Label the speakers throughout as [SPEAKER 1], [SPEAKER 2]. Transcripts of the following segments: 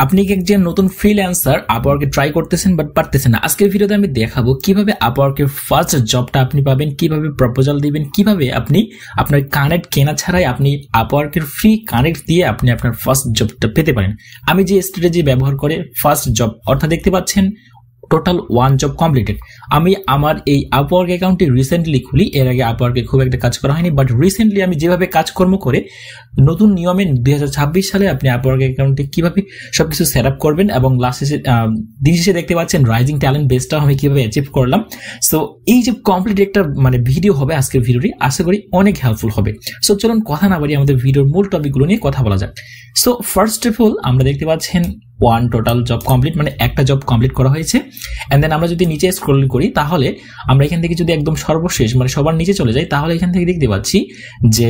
[SPEAKER 1] আপনি কি একজন নতুন ফ্রিল্যান্সার আপওয়ার্কে ট্রাই করতেছেন বাট পারতেছেন না। আজকের ভিডিওতে আমি দেখাবো কিভাবে আপওয়ার্কের ফার্স্ট জবটা আপনি পাবেন, কিভাবে প্রপোজাল দিবেন, কিভাবে আপনি আপনার কানেক্ট কেনা ছাড়াই আপনি আপওয়ার্কের ফ্রি কানেক্ট দিয়ে আপনি আপনার ফার্স্ট জবটা পেতে পারেন। আমি যে স্ট্র্যাটেজি ব্যবহার করে ফার্স্ট জব অর্থাৎ দেখতে পাচ্ছেন টোটাল 1 জব কমপ্লিটেড। আমি আমার এই আপওয়ার্ক অ্যাকাউন্টটি রিসেন্টলি খুলি, এর আগে আপওয়ার্কে খুব একটা কাজ করা হয়নি, বাট রিসেন্টলি আমি যেভাবে কাজকর্ম করে নতুন নিয়মে 2026 সালে আপনি আপওয়ার্ক অ্যাকাউন্টে কিভাবে সবকিছু সেট আপ করবেন এবং লাস্টে দিন শেষে দেখতে পাচ্ছেন রাইজিং ট্যালেন্ট বেসটা আমি কিভাবে অ্যাচিভ করলাম। সো এই যে কমপ্লিট একটা ভিডিও হবে আজকের ভিডিওটি, আশা করি অনেক হেল্পফুল হবে। সো চলুন কথা না বাড়িয়ে আমাদের ভিডিওর মূল টপিকগুলো নিয়ে কথা বলা যাক। সো ফার্স্ট অফ অল আমরা দেখতে পাচ্ছেন 1 টোটাল জব কমপ্লিট, মানে একটা জব কমপ্লিট করা হয়েছে। এন্ড দেন আমরা যদি নিচে স্ক্রল করি তাহলে আমরা এখান থেকে যদি একদম সর্বশেষ মানে সবার নিচে চলে যাই তাহলে এখান থেকে দেখতে পাচ্ছি যে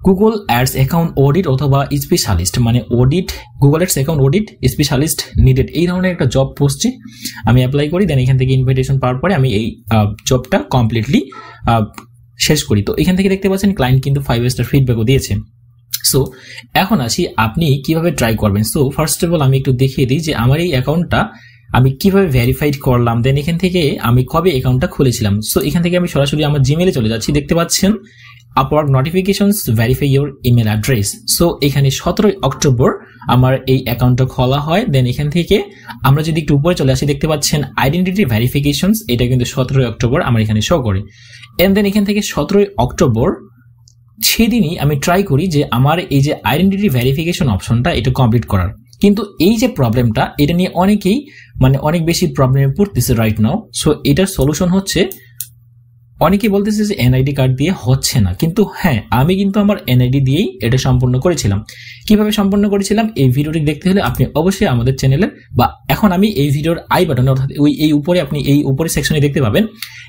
[SPEAKER 1] গুগল অ্যাডস অ্যাকাউন্ট অডিট অথবা স্পেশালিস্ট, মানে audit Google ads account audit specialist needed, এই ধরনের একটা জব পোস্টে আমি অ্যাপ্লাই করি। দেন এখান থেকে ইনভিটেশন পাওয়ার পরে আমি এই জবটা কমপ্লিটলি শেষ করি। তো এখান থেকে দেখতে পাচ্ছেন ক্লায়েন্ট কিন্তু 5 স্টার ফিডব্যাকও দিয়েছে। সো এখন আসি আপনি কিভাবে ট্রাই করবেন। সো ফার্স্ট অফ অল আমি একটু দেখিয়ে দিই যে আমার এই অ্যাকাউন্টটা আমি কিভাবে ভেরিফাইড করলাম, দেন এখান থেকে আমি কবে অ্যাকাউন্টটা খুলেছিলাম। সো এখান থেকে আমি সরাসরি আমার জিমেলে চলে যাচ্ছি। দেখতে পাচ্ছেন Upwork notifications verify your email address. So এখানে 17 অক্টোবর আমার এই অ্যাকাউন্টটা খোলা হয়। দেন এখান থেকে আমরা যদি একটু উপরে চলে আসি দেখতে পাচ্ছেন আইডেন্টিটি ভেরিফিকেশনস, এটা কিন্তু 17 অক্টোবর আমার এখানে শো করে। এন্ড দেন এখান থেকে 17 অক্টোবর সেদিনই আমি ট্রাই করি যে আমার এই যে আইডেন্টিটি ভেরিফিকেশন অপশনটা এটা কমপ্লিট করার। কিন্তু এই যে প্রবলেমটা, এটা নিয়ে অনেকেই অনেক বেশি প্রবলেমে পড়তেছে রাইট নাও। সো এটার সলিউশন হচ্ছে, অনেকেই বলতেছে যে এনআইডি কার্ড দিয়ে হচ্ছে না, কিন্তু হ্যাঁ আমি কিন্তু আমার এনআইডি দিয়েই এটা সম্পূর্ণ করেছিলাম। কিভাবে সম্পূর্ণ করেছিলাম এই ভিডিওটি দেখতে হলে আপনি অবশ্যই আমাদের চ্যানেলে বা এখন আমি এই ভিডিওর আই বাটনে অর্থাৎ এই উপরে আপনি এই উপরে সেকশনে দেখতে পাবেন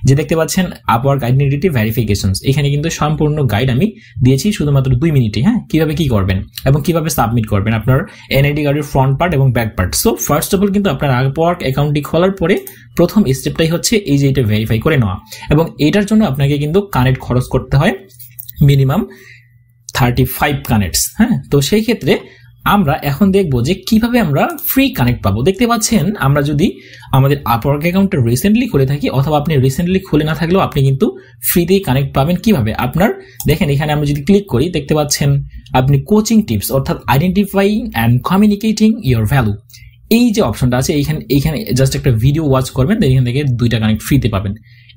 [SPEAKER 1] যে দেখতে পাচ্ছেন আপওয়ার্ক আইডেন্টিটি ভেরিফিকেশনস। এখানে কিন্তু সম্পূর্ণ গাইড আমি দিয়েছি শুধুমাত্র 2 মিনিটে, হ্যাঁ কিভাবে কি করবেন এবং কিভাবে সাবমিট করবেন আপনার এনআইডি কার্ডের ফ্রন্ট পার্ট এবং back part. So first of all কিন্তু আপনার আপওয়ার্ক অ্যাকাউন্টটি খোলার পরে প্রথম স্টেপটাই হচ্ছে এই যে এটা ভেরিফাই করে নেওয়া, এবং এটার জন্য আপনাকে কিন্তু কানেক্ট খরচ করতে হয় মিনিমাম 35 কানেক্টস। হ্যাঁ, তো সেই ক্ষেত্রে আমরা এখন দেখবো যে কিভাবে আমরা ফ্রি কানেক্ট পাবো। দেখতে পাচ্ছেন আমরা যদি আমাদের আপওয়ার্ক অ্যাকাউন্টটা রিসেন্টলি খুলে থাকি অথবা আপনি রিসেন্টলি খুলে না থাকলেও আপনি কিন্তু ফ্রিতেই কানেক্ট পাবেন। কিভাবে আপনার দেখেন এখানে আমরা যদি ক্লিক করি দেখতে পাচ্ছেন আপনি কোচিং টিপস অর্থাৎ identifying and communicating your value, এই যে অপশনটা আছে এইখানে জাস্ট একটা ভিডিও ওয়াচ করবেন, এখান থেকে 2টা কানেক্ট ফ্রিতে পাবেন।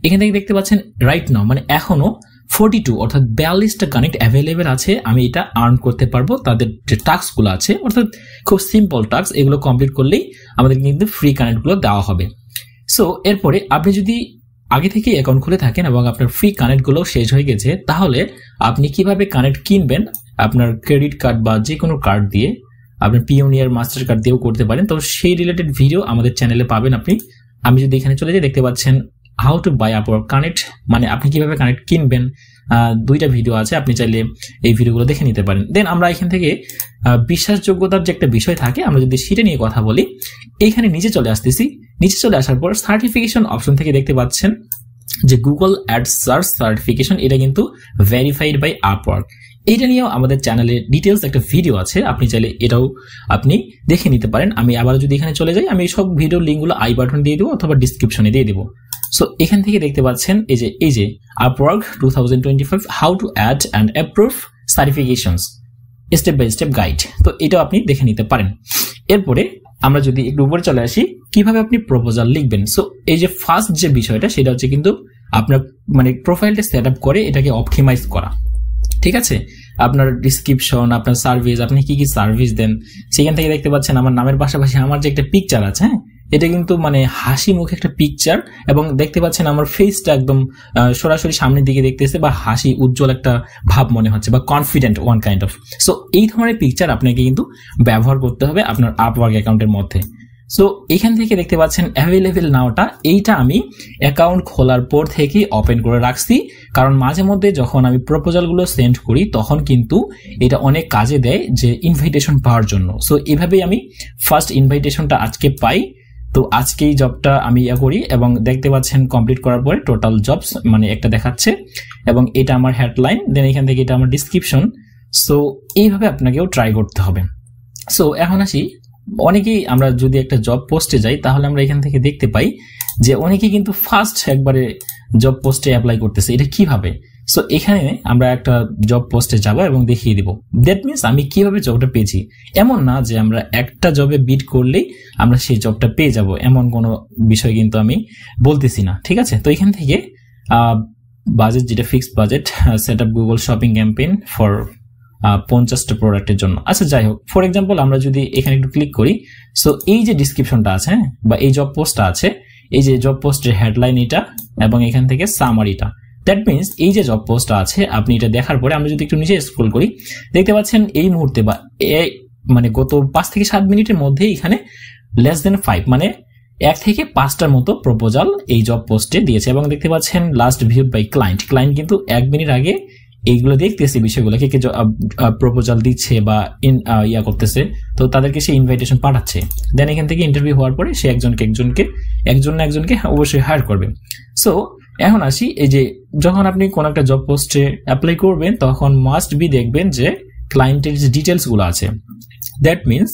[SPEAKER 1] এখান থেকে দেখতে পাচ্ছেন রাইট নাও মানে এখনো 42 অর্থাৎ 42টা কানেক্ট অ্যাভেলেবেল আছে। আমি এটা আর্ন করতে পারবো। তাদের যে টাস্কগুলো আছে অর্থাৎ খুব সিম্পল টাস্ক, এগুলো কমপ্লিট করলেই আমাদের কিন্তু ফ্রি কানেক্টগুলো দেওয়া হবে। সো এরপরে আপনি যদি আগে থেকে অ্যাকাউন্ট খুলে থাকেন এবং আপনার ফ্রি কানেক্টগুলো শেষ হয়ে গেছে তাহলে আপনি কিভাবে কানেক্ট কিনবেন আপনার ক্রেডিট কার্ড বা যে কোনো কার্ড দিয়ে, আপনি পিওনিয়ার মাস্টার কার্ড দিয়েও করতে পারেন। তো সেই রিলেটেড ভিডিও আমাদের চ্যানেলে পাবেন আপনি। আমি যদি এখানে চলে যাই দেখতে পাচ্ছেন how to buy Upwork connect, মানে আপনি কিভাবে কানেক্ট কিনবেন, 2টা ভিডিও আছে, আপনি চাইলে এই ভিডিওগুলো দেখে নিতে পারেন। দেন আমরা এখান থেকে বিশ্বাসযোগ্যতার যে একটা বিষয় থাকে আমরা যদি সেটা নিয়ে কথা বলি, এইখানে নিচে চলে আসতেছি। নিচে চলে আসার পর সার্টিফিকেশন অপশন থেকে দেখতে পাচ্ছেন যে গুগল অ্যাডস সার্চ সার্টিফিকেশন, এটা কিন্তু ভেরিফাইড বাই আপওয়ার্ক। এটা নিয়েও আমাদের চ্যানেলে ডিটেলস একটা ভিডিও আছে, আপনি চাইলে এটাও আপনি দেখে নিতে পারেন। আমি আবার যদি এখানে চলে যাই আমি সব ভিডিও লিঙ্কগুলো আই বাটন দিয়ে দেবো অথবা ডিসক্রিপশনে দিয়ে দেবো। সো এখান থেকে দেখতে পাচ্ছেন এই যে Upwork 2025 how to add and approve certifications step by step guide, তো এটাও আপনি দেখে নিতে পারেন। এরপরে আমরা যদি একটু উপরে চলে আসি কিভাবে আপনি প্রপোজাল লিখবেন। সো এই যে ফার্স্ট যে বিষয়টা সেটা হচ্ছে কিন্তু আপনার প্রোফাইলটা সেট আপ করে এটাকে অপটিমাইজ করা, ঠিক আছে। আপনার ডিসক্রিপশন, আপনার সার্ভিস, আপনি কি কি সার্ভিস দেন, সেখান থেকে দেখতে পাচ্ছেন আমার নামের পাশাপাশি আমার যে একটা পিকচার আছে, হ্যাঁ এটা কিন্তু হাসি মুখে একটা পিকচার, এবং দেখতে পাচ্ছেন আমার ফেসটা একদম সরাসরি সামনের দিকে দেখতেছে বা হাসি উজ্জ্বল একটা ভাব মনে হচ্ছে বা confident one kind of. So এই ধরনের পিকচার আপনাকে কিন্তু ব্যবহার করতে হবে আপনার আপওয়ার্ক অ্যাকাউন্টের মধ্যে। সো এখান থেকে দেখতে পাচ্ছেন অ্যাভেলেবেল নাওটা, এইটা আমি অ্যাকাউন্ট খোলার পর থেকেই ওপেন করে রাখছি, কারণ মাঝে মধ্যে যখন আমি প্রপোজালগুলো সেন্ড করি তখন কিন্তু এটা অনেক কাজে দেয় যে ইনভাইটেশন পাওয়ার জন্য। সো এভাবেই আমি ফার্স্ট ইনভাইটেশনটা আজকে পাই। তো আজকেই জবটা আমি করি এবং দেখতে পাচ্ছেন কমপ্লিট করার পরে টোটাল জবস একটা দেখাচ্ছে এবং এটা আমার হেডলাইন, দেন এখান থেকে এটা আমার ডিসক্রিপশন। সো এইভাবে আপনাকেও ট্রাই করতে হবে। সো এখন আসি অনেকেই আমরা যদি একটা জব পোস্টে যাই তাহলে আমরা এখান থেকে দেখতে পাই যে অনেকেই কিন্তু ফার্স্ট একবারে জব পোস্টে অ্যাপ্লাই করতেছে। এটা কিভাবে? সো এখানে আমরা একটা জব পোস্টে যাব এবং দেখিয়ে দিব। দ্যাট মিনস আমি কিভাবে জবটা পেয়েছি। এমন না যে আমরা একটা জবে বিট করলেই আমরা সেই জবটা পেয়ে যাব, এমন কোনো বিষয় কিন্তু আমি বলতেছি না, ঠিক আছে? তো এখান থেকে বাজেট, যেটা fixed budget, set up Google shopping campaign for 50টা প্রোডাক্টের জন্য। আচ্ছা যাই হোক, ফর এক্সাম্পল আমরা যদি এখানে একটু ক্লিক করি, সো এই যে ডিসক্রিপশনটা আছে বা এই জব পোস্টটা আছে, এই যে জব পোস্টের হেডলাইন এটা এবং এখান থেকে সামারিটা, দ্যাট মিনস এই যে জব পোস্টটা আছে আপনি এটা দেখার পরে আমরা যদি একটু নিচে স্ক্রল করি দেখতে পাচ্ছেন এই মুহূর্তে বা মানে গত 5 থেকে 7 মিনিটের মধ্যে এখানে লেস দেন 5 মানে 1 থেকে 5টার মতো প্রপোজাল এই জব পোস্টে দিয়েছে। এবং দেখতে পাচ্ছেন লাস্ট ভিউড বাই ক্লায়েন্ট কিন্তু 1 মিনিট আগে এইগুলো দেখতেছে, বিষয়গুলোকে কে প্রপোজাল দিচ্ছে বা ইয়া করতেছে, তো তাদেরকে সে ইনভাইটেশন পাঠাচ্ছে। দেন এখান থেকে ইন্টারভিউ হওয়ার পরে সে একজনকে অবশ্যই হায়ার করবে। সো এখন আসি, এই যে যখন আপনি কোন একটা জব পোস্টে অ্যাপ্লাই করবেন তখন মাস্ট বি দেখবেন যে ক্লায়েন্টের যে ডিটেলস গুলো আছে, দ্যাট মিনস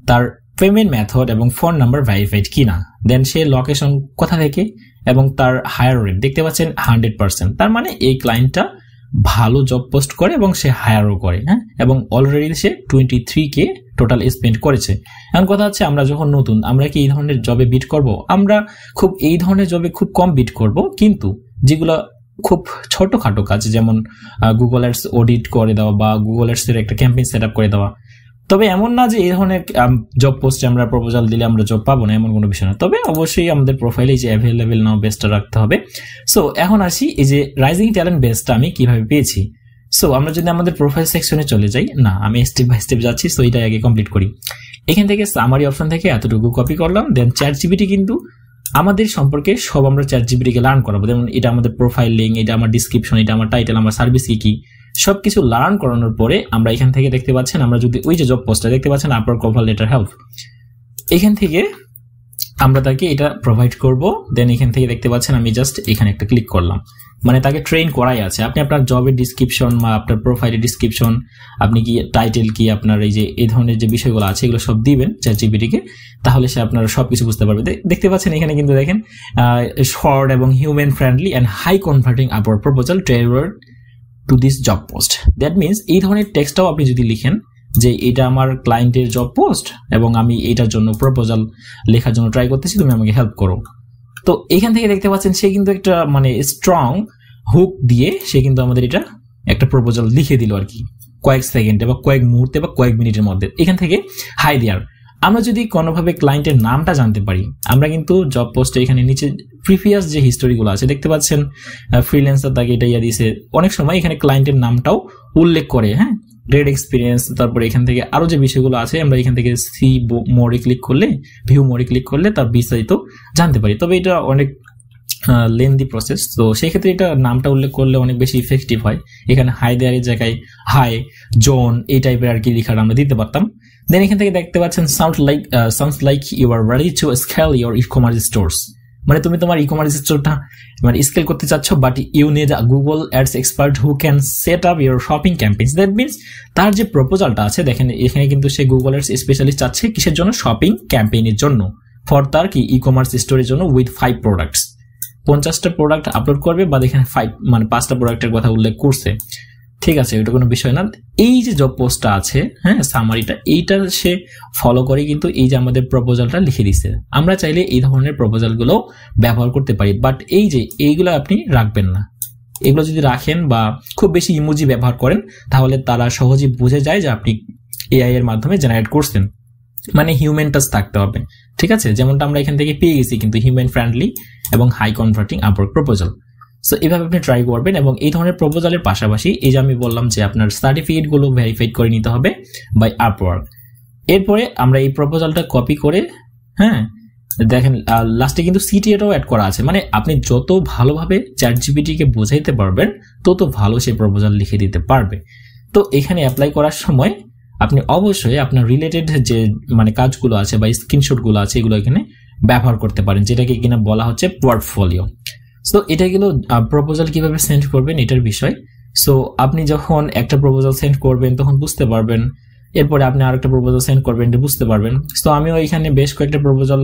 [SPEAKER 1] তার পেমেন্ট মেথড এবং ফোন নাম্বার ভেরিফাইড কিনা, দেন সে লোকেশন কোথা থেকে, এবং তার হায়ার রেট দেখতে পাচ্ছেন 100%। তার মানে এই ক্লায়েন্টটা ভালো জব পোস্ট করে এবং সে হায়ারও করে, হ্যাঁ, এবং অলরেডি সে 23K টোটাল স্পেন্ড করেছে। এখন কথা হচ্ছে আমরা যখন নতুন, আমরা কি এই ধরনের জবে বিট করব? আমরা এই ধরনের জবে খুব কম বিট করব, কিন্তু যেগুলো খুব ছোটখাটো কাজ, যেমন গুগল অ্যাডস অডিট করে দেওয়া বা গুগল অ্যাডস এর একটা ক্যাম্পেইন সেট আপ করে দেওয়া, তবে এমন না যে এই ধরনের জব পোস্টে আমরা প্রপোজাল দিলে আমরা জব পাবো না, এমন কোনো বিষয় না। তবে অবশ্যই আমাদের প্রোফাইলে যে অ্যাভেলেবেল নাও বেসটা রাখতে হবে। সো এখন আসি এই যে রাইজিং ট্যালেন্ট বেসটা আমি কিভাবে পেয়েছি। সো আমরা যদি আমাদের প্রোফাইল সেকশনে চলে যাই, না আমি স্টেপ বাই স্টেপ যাচ্ছি, সো এটা আগে কমপ্লিট করি। এখান থেকে সামারি অপশন থেকে এতটুকু কপি করলাম, দেন চ্যাটজিপিটি কিন্তু আমাদের সম্পর্কে সব আমরা চ্যাটজিপিটি কে লার্ন করাবো। যেমন এটা আমাদের প্রোফাইল লিঙ্ক, এটা আমার ডিসক্রিপশন, এটা আমার টাইটেল, আমার সার্ভিস কি সবকিছু লার্ন করানোর পরে আমরা এখান থেকে দেখতে পাচ্ছেন, আমরা যদি ওই যে জব পোস্টটা দেখতে পাচ্ছেন আপনার কভার লেটার হেল্প, এখান থেকে আমরা তাকে এটা প্রোভাইড করব। দেন এখান থেকে দেখতে পাচ্ছেন আমি জাস্ট এখানে একটা ক্লিক করলাম, মানে তাকে ট্রেন করাই আছে। আপনি আপনার জবের ডিসক্রিপশন বা আপনার প্রোফাইলের ডিসক্রিপশন, আপনি কি টাইটেল কি, আপনার এই ধরনের যে বিষয়গুলো আছে এগুলো সব দিবেন চ্যাটজিপিটিকে, তাহলে সে আপনারা সবকিছু বুঝতে পারবে। দেখতে পাচ্ছেন এখানে কিন্তু দেখেন শর্ট এবং human friendly and high converting Upwork proposal tailored to this job post. That means এই ধরনের টেক্সটটাও আপনি যদি লিখেন যে এটা আমার ক্লায়েন্টের জব পোস্ট এবং আমি এটার জন্য প্রপোজাল লেখার জন্য ট্রাই করতেছি, তুমি আমাকে হেল্প করো, তো এখান থেকে দেখতে পাচ্ছেন সে কিন্তু একটা মানে স্ট্রং হুক দিয়ে সে কিন্তু আমাদের এটা একটা প্রপোজাল লিখে দিল আর কি, কয়েক সেকেন্ডে বা কয়েক মুহূর্তে বা কয়েক মিনিটের মধ্যে। এখান থেকে হাই দেয়ার, আমরা যদি কোনোভাবে ক্লায়েন্টের নামটা জানতে পারি, আমরা কিন্তু জব পোস্টে এখানে নিচে প্রিভিয়াস যে হিস্টোরিগুলো আছে দেখতে পাচ্ছেন, ফ্রিল্যান্সার তাকে এটা ইয়া দিয়েছে, অনেক সময় এখানে ক্লায়েন্টের নামটাও উল্লেখ করে, হ্যাঁ, গ্রেড এক্সপিরিয়েন্স, তারপরে এখান থেকে আরো যে বিষয়গুলো আছে আমরা এখান থেকে সি মোরে ক্লিক করলে, ভিউ মোরে ক্লিক করলে তার বিস্তারিত জানতে পারি। তবে এটা অনেক লেন্দি প্রসেস, তো সেই ক্ষেত্রে এটা নামটা উল্লেখ করলে অনেক বেশি ইফেক্টিভ হয়। এখানে হাই দেয়ারের জায়গায় হাই জোন এই টাইপের আর কি লেখাটা আমরা দিতে পারতাম। দেন এখান থেকে দেখতে পাচ্ছেন sounds like you are ready to scale your e-commerce stores, মানে তুমি তোমার ই-কমার্স স্টোরটা মানে স্কেল করতে চাচ্ছ, but you need a Google ads expert who can set up your shopping campaigns. That means তার যে প্রপোজালটা আছে দেখেন এখানে কিন্তু সে গুগল অ্যাডস স্পেশালিস্ট চাচ্ছে কিসের জন্য, শপিং ক্যাম্পেইনের জন্য, ফর তার কি ই-কমার্স স্টোরের জন্য উইথ 5 প্রোডাক্টস, 50টা প্রোডাক্ট আপলোড করবে, বা এখানে 5টা প্রোডাক্টের কথা উল্লেখ করছে, ঠিক আছে, এটা কোনো বিষয় না। এই যে জব পোস্টটা আছে, হ্যাঁ, সামারিটা, এইটা সে ফলো করে কিন্তু এই যে আমাদের প্রপোজালটা লিখে দিচ্ছে। আমরা চাইলে এই ধরনের প্রপোজাল গুলো ব্যবহার করতে পারি, বাট এই যে এইগুলো আপনি রাখবেন না। এগুলো যদি রাখেন বা খুব বেশি ইমোজি ব্যবহার করেন তাহলে তারা সহজেই বুঝে যায় যে আপনি এআই এর মাধ্যমে জেনারেট করছেন, মানে হিউম্যান টাচ থাকতে হবে, ঠিক আছে, যেমনটা আমরা এখান থেকে পেয়ে গেছি কিন্তু হিউম্যান ফ্রেন্ডলি এবং high converting Upwork proposal. So এইভাবে আপনি ট্রাই করবেন, এবং এই ধরনের প্রপোজালের পাশাপাশি এই যে আমি বললাম যে আপনার সার্টিফিকেট গুলো ভেরিফাইড করে নিতে হবে বাই আপওয়ার্ক। এরপরে আমরা এই প্রপোজালটা কপি করে, হ্যাঁ, দেখেন লাস্টে কিন্তু সিটিএটাও অ্যাড করা আছে, মানে আপনি যত ভালোভাবে চ্যাটজিপিটি কে বোঝাইতে পারবেন তত ভালো সেই প্রপোজাল লিখে দিতে পারবে। তো এখানে অ্যাপ্লাই করার সময় আপনি অবশ্যই আপনার রিলেটেড যে মানে কাজগুলো আছে বা স্ক্রিনশট গুলো আছে এগুলো এখানে ব্যবহার করতে পারেন, যেটাকে কিনা বলা হচ্ছে পোর্টফোলিও। সো এটা গেল প্রপোজাল কিভাবে সেন্ড করবেন এটার বিষয়। সো আপনি যখন একটা প্রপোজাল সেন্ড করবেন তখন বুঝতে পারবেন এরপরে আপনি আরেকটা প্রপোজাল সেন্ড করবেন, এটা বুঝতে পারবেন। সো আমিও এখানে বেশ কয়েকটা প্রপোজাল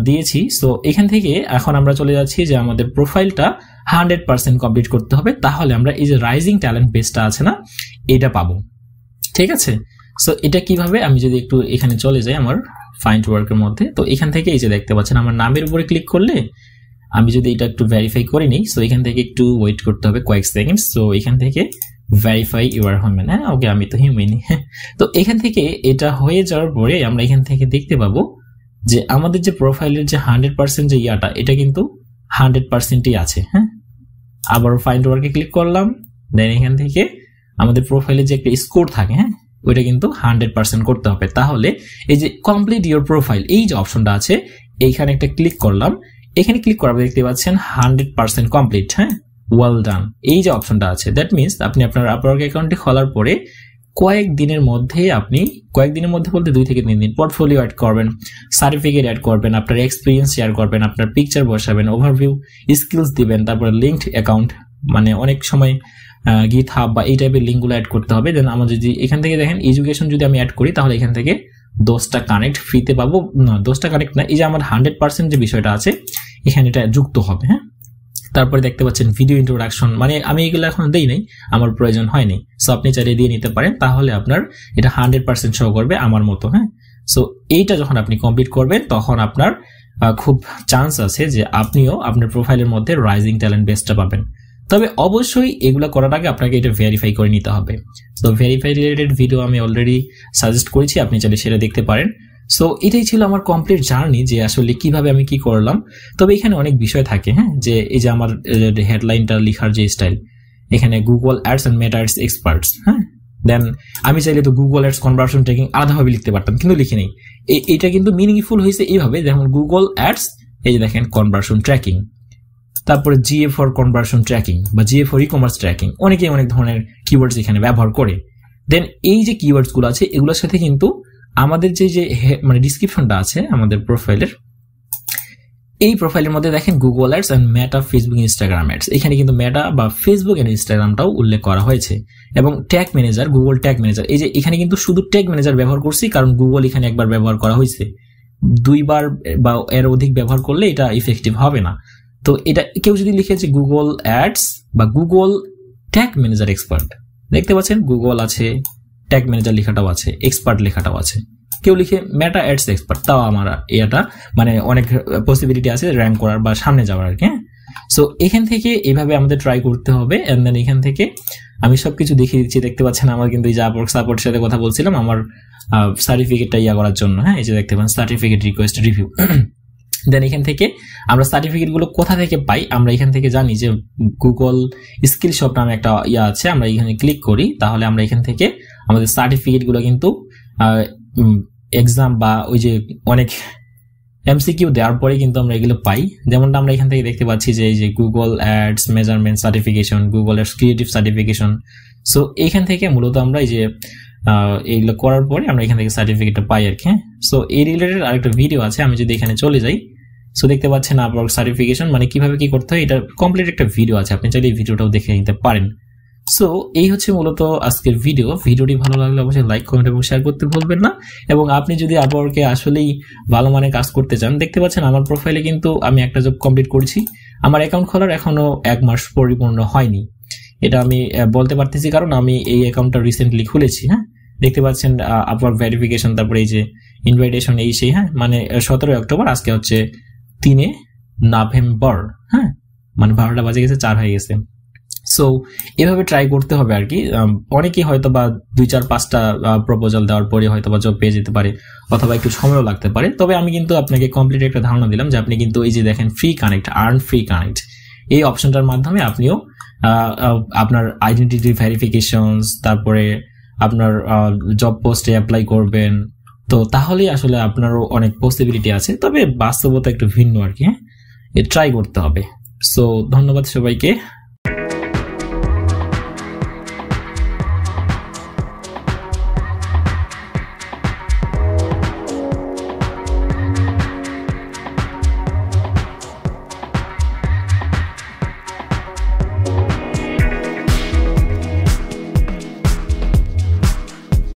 [SPEAKER 1] দিয়েছি। সো এখান থেকে এখন আমরা চলে যাচ্ছি যে আমাদের প্রোফাইলটা 100% কমপ্লিট করতে হবে, তাহলে আমরা এই যে রাইজিং ট্যালেন্ট বেসটা আছে না, এটা পাবো। ঠিক আছে, সো এটা কিভাবে, আমি যদি একটু এখানে চলে যাই আমার ফাইন্ড ওয়ার্কের মধ্যে, তো এখান থেকে এই যে দেখতে পাচ্ছেন আমার নামের উপরে ক্লিক করলে আমি যদি এটা একটু ভেরিফাই করে নিই, সো এখান থেকে একটু ওয়েট করতে হবে কয়েক সেকেন্ড। সো এখান থেকে ভেরিফাই ইউর হিউম্যান, হ্যাঁ ওকে, আমি তো হিউম্যানই। তো এখান থেকে এটা হয়ে যাওয়ার পরে আমরা এখান থেকে দেখতে পাবো যে আমাদের যে প্রোফাইলের যে 100% যে ইয়াটা, এটা কিন্তু 100%ই আছে। হ্যাঁ, আবার ফাইন্ড ওয়ার্কে ক্লিক করলাম, দেন এখান থেকে আমাদের প্রোফাইলে যে একটা স্কোর থাকে, হ্যাঁ ওইটা কিন্তু 100% করতে হবে। তাহলে এই যে কমপ্লিট ইউর প্রোফাইল এই যে অপশনটা আছে, এইখানে একটা ক্লিক করলাম, এখানে ক্লিক করার পর দেখতে পাচ্ছেন 100% কমপ্লিট। হ্যাঁ, ওয়েল ডান, এই যে অপশনটা আছে, দ্যাট মিনস আপনি আপনার আপওয়ার্ক অ্যাকাউন্টটি খোলার পরে কয়েকদিনের মধ্যে বলতে 2 থেকে 3 দিন পোর্টফোলিও অ্যাড করবেন, সার্টিফিকেট অ্যাড করবেন, আপনার এক্সপিরিয়েন্স শেয়ার করবেন, আপনার পিকচার বসাবেন, ওভারভিউ স্কিলস দিবেন, তারপরে লিঙ্কড অ্যাকাউন্ট, মানে অনেক সময় গিটহাব বা এই টাইপের লিঙ্কগুলো অ্যাড করতে হবে। দেন আমার যদি এখান থেকে দেখেন এডুকেশন যদি আমি অ্যাড করি, তাহলে এখান থেকে 10টা কানেক্ট ফ্রিতে পাবো। না, 10টা কানেক্ট না, এই যে আমার 100% যে বিষয়টা আছে এখানে এটা যুক্ত হবে। হ্যাঁ, তারপরে দেখতে পাচ্ছেন ভিডিও ইন্ট্রোডাকশন, মানে আমি এগুলো এখন দেই নাই, আমার প্রয়োজন হয়নি। সো আপনি চাইলে দিয়ে নিতে পারেন, তাহলে আপনার এটা 100% শো করবে আমার মতো। হ্যাঁ, সো এইটা যখন আপনি কমপ্লিট করবেন, তখন আপনার খুব চান্স আছে যে আপনিও আপনার প্রোফাইলের মধ্যে রাইজিং ট্যালেন্ট বেসটা পাবেন। তবে অবশ্যই এগুলো করার আগে আপনাকে এটা ভেরিফাই করে নিতে হবে। তো ভেরিফাই রিলেটেড ভিডিও আমি অলরেডি সাজেস্ট করেছি, আপনি চাইলে সেটা দেখতে পারেন। সো এটাই ছিল আমার কমপ্লিট জার্নি, যে আসলে কিভাবে আমি কি করলাম। তবে এখানে অনেক বিষয় থাকে, হ্যাঁ, যে এই যে আমার হেডলাইনটা লেখার যে স্টাইল, এখানে Google ads and Meta ads experts. হ্যাঁ, দেন আমি চাইলে তো গুগল অ্যাডস কনভার্সন ট্র্যাকিং আলাদাভাবে লিখতে পারতাম, কিন্তু লিখি নেই। এইটা কিন্তু মিনিংফুল হয়েছে এইভাবে, যেমন গুগল অ্যাডস, এই যে দেখেন কনভার্সন ট্র্যাকিং, তারপরে জিএ ফর কনভার্সন ট্র্যাকিং বা GA for e commerce tracking, অনেকেই অনেক ধরনের কিওয়ার্ডস এখানে ব্যবহার করে। দেন এই যে কিওয়ার্ডস গুলো আছে, এগুলোর সাথে কিন্তু আমাদের যে মানে ডিসক্রিপশনটা আছে আমাদের প্রোফাইলের, এই প্রোফাইলের মধ্যে দেখেন Google ads and Meta, Facebook, Instagram ads, এখানে কিন্তু মেটা বা ফেসবুক এন্ড ইনস্টাগ্রামটাও উল্লেখ করা হয়েছে। এবং tag manager, Google tag manager, এই যে এখানে কিন্তু শুধু ট্যাগ ম্যানেজার ব্যবহার করছি, কারণ গুগল এখানে একবার ব্যবহার করা হয়েছে, 2বার বা এর অধিক ব্যবহার করলে এটা ইফেক্টিভ হবে না। তো এটা কেউ যদি লিখেছে গুগল অ্যাডস বা গুগল ট্যাগ ম্যানেজার এক্সপার্ট, দেখতে পাচ্ছেন গুগল আছে, ট্যাগ ম্যানেজার লেখাটাও আছে, এক্সপার্ট লেখাটাও আছে। কেউ লিখে মেটা অ্যাডস এক্সপার্ট, তাও আমার এটা মানে অনেক পসিবিলিটি আছে র্যাঙ্ক করার বা সামনে যাওয়ার আর কি। হ্যাঁ, সো এখান থেকে এইভাবে আমাদের ট্রাই করতে হবে। এন্ড দেন এখান থেকে আমি সবকিছু দেখিয়ে দিচ্ছি, দেখতে পাচ্ছেন আমার কিন্তু এই যে আপওয়ার্ক সাপোর্টের সাথে কথা বলছিলাম আমার সার্টিফিকেটটা করার জন্য। হ্যাঁ, এই যে দেখতে পাচ্ছেন সার্টিফিকেট রিকোয়েস্ট রিভিউ। দেন এখান থেকে আমরা সার্টিফিকেট গুলো কোথা থেকে পাই, আমরা এখান থেকে জানি যে গুগল স্কিল শপ নামে একটা আছে, আমরা এখানে ক্লিক করি, তাহলে আমরা এখান থেকে আমাদের সার্টিফিকেট গুলো কিন্তু এক্সাম বা ওই যে অনেক এমসিকিউ দেওয়ার পরে কিন্তু আমরা এগুলো পাই। যেমনটা আমরা এখান থেকে দেখতে পাচ্ছি যে এই যে Google ads measurement certification, Google ads creative certification. So এখান থেকে মূলত আমরা এই যে এইগুলো করার পরে আমরা এখান থেকে সার্টিফিকেটটা পাই আর কি। সো এই রিলেটেড আরেকটা ভিডিও আছে, আমি যদি এখানে চলে যাই, সো দেখতে পাচ্ছেন আপওয়ার্ক সার্টিফিকেশন মানে কিভাবে কি করতে হয়, এটা কমপ্লিট একটা ভিডিও আছে, আপনি চাইলে এই ভিডিওটাও দেখে নিতে পারেন। সো এই হচ্ছে মূলত আজকের ভিডিওটি ভালো লাগলে অবশ্যই লাইক, কমেন্ট এবং শেয়ার করতে ভুলবেন না। এবং আপনি যদি আপওয়ার্কে আসলেই ভালো মানের কাজ করতে চান, দেখতে পাচ্ছেন আমার প্রোফাইলে কিন্তু আমি একটা জব কমপ্লিট করেছি, আমার অ্যাকাউন্ট খোলার এখনো 1 মাস পরিপূর্ণ হয়নি। এটা আমি বলতে পারতেছি কারণ আমি এই অ্যাকাউন্টটা রিসেন্টলি খুলেছি। হ্যাঁ, দেখতে পাচ্ছেন আপওয়ার্ক ভেরিফিকেশন, তারপরে এই যে ইনভাইটেশন, এই সেই। হ্যাঁ, মানে 17 অক্টোবর, আজকে হচ্ছে 3 নভেম্বর। হ্যাঁ, মানে 12টা বাজে গেছে, 4 হয়ে গেছে। সো এভাবে ট্রাই করতে হবে আর কি। অনেকেই হয়তো বা 2-4-5টা প্রপোজাল দেওয়ার পরে হয়তো বা জব পেয়ে যেতে পারে, অথবা একটু সময়ও লাগতে পারে। তবে আমি কিন্তু আপনাকে কমপ্লিট একটা ধারণা দিলাম যে আপনি কিন্তু এই যে দেখেন free connect, earn free connect, এই অপশনটার মাধ্যমে আপনিও আপনার আইডেন্টিটি ভেরিফিকেশনস, তারপরে আপনার জব পোস্টে অ্যাপ্লাই করবেন। তো তাহলেই আসলে আপনারও অনেক পসিবিলিটি আছে, তবে বাস্তবতা একটু ভিন্ন আর কি। হ্যাঁ, ট্রাই করতে হবে। সো ধন্যবাদ সবাইকে।